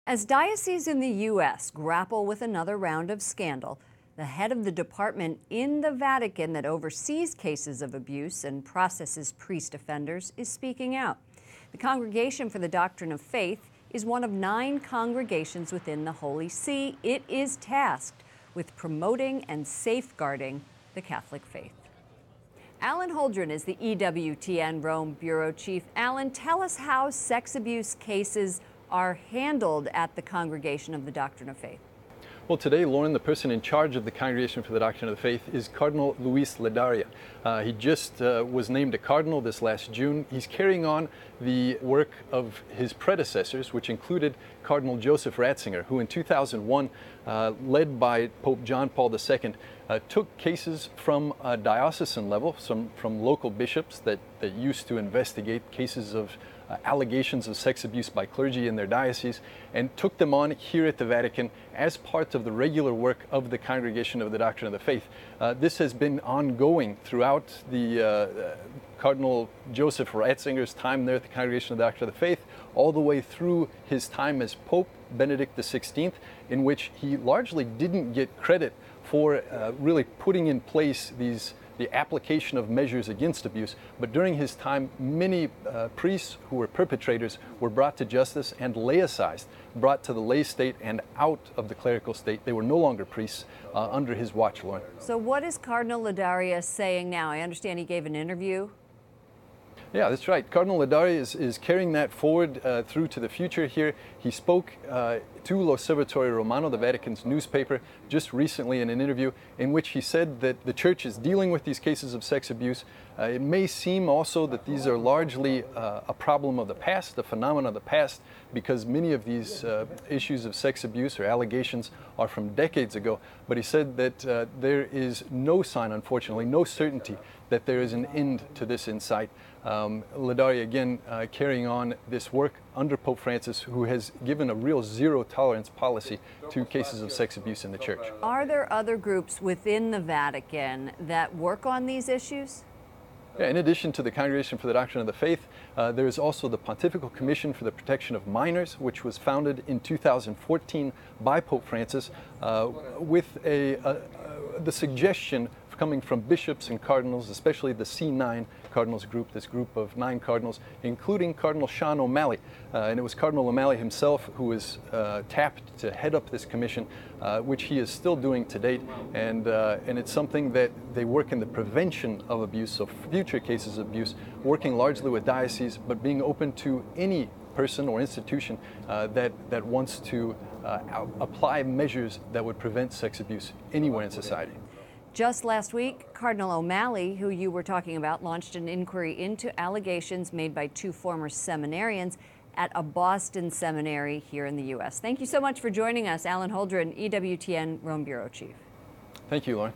As dioceses in the U.S. grapple with another round of scandal, the head of the department in the Vatican that oversees cases of abuse and processes priest offenders is speaking out. The Congregation for the Doctrine of Faith is one of 9 congregations within the Holy See. It is tasked with promoting and safeguarding the Catholic faith. Alan Holdren is the EWTN Rome Bureau Chief. Alan, tell us how sex abuse cases are handled at the Congregation of the Doctrine of Faith. Well, today, Lauren, the person in charge of the Congregation for the Doctrine of the Faith is Cardinal Ladarius. He just was named a cardinal this last June. He's carrying on the work of his predecessors, which included Cardinal Joseph Ratzinger, who in 2001, led by Pope John Paul II, took cases from a diocesan level, from local bishops that used to investigate cases of allegations of sex abuse by clergy in their diocese, and took them on here at the Vatican as part of the regular work of the Congregation of the Doctrine of the Faith. This has been ongoing throughout the Cardinal Joseph Ratzinger's time there at the Congregation of the Doctrine of the Faith, all the way through his time as Pope Benedict XVI, in which he largely didn't get credit for really putting in place the application of measures against abuse. But during his time, many priests who were perpetrators were brought to justice and laicized, brought to the lay state and out of the clerical state. They were no longer priests under his watch, Lauren. So what is Cardinal Ladarius saying now? I understand he gave an interview. Yeah, that's right. Cardinal Ladarius is carrying that forward through to the future here. He spoke to L'Osservatore Romano, the Vatican's newspaper, just recently in an interview in which he said that the Church is dealing with these cases of sex abuse. It may seem also that these are largely a problem of the past, a phenomenon of the past, because many of these issues of sex abuse or allegations are from decades ago. But he said that there is no sign, unfortunately, no certainty that there is an end to this insight. Ladarius, again, carrying on this work under Pope Francis, who has given a real zero-tolerance policy to cases of sex abuse in the Church. Are there other groups within the Vatican that work on these issues? Yeah, in addition to the Congregation for the Doctrine of the Faith, there is also the Pontifical Commission for the Protection of Minors, which was founded in 2014 by Pope Francis with the suggestion coming from bishops and cardinals, especially the C9 cardinals group, this group of 9 cardinals, including Cardinal Sean O'Malley. And it was Cardinal O'Malley himself who was tapped to head up this commission, which he is still doing to date. And it's something that they work in the prevention of abuse, so future cases of abuse, working largely with dioceses, but being open to any person or institution that wants to apply measures that would prevent sex abuse anywhere in society. Just last week, Cardinal O'Malley, who you were talking about, launched an inquiry into allegations made by 2 former seminarians at a Boston seminary here in the U.S. Thank you so much for joining us, Alan Holdren, EWTN Rome Bureau Chief. Thank you, Lauren.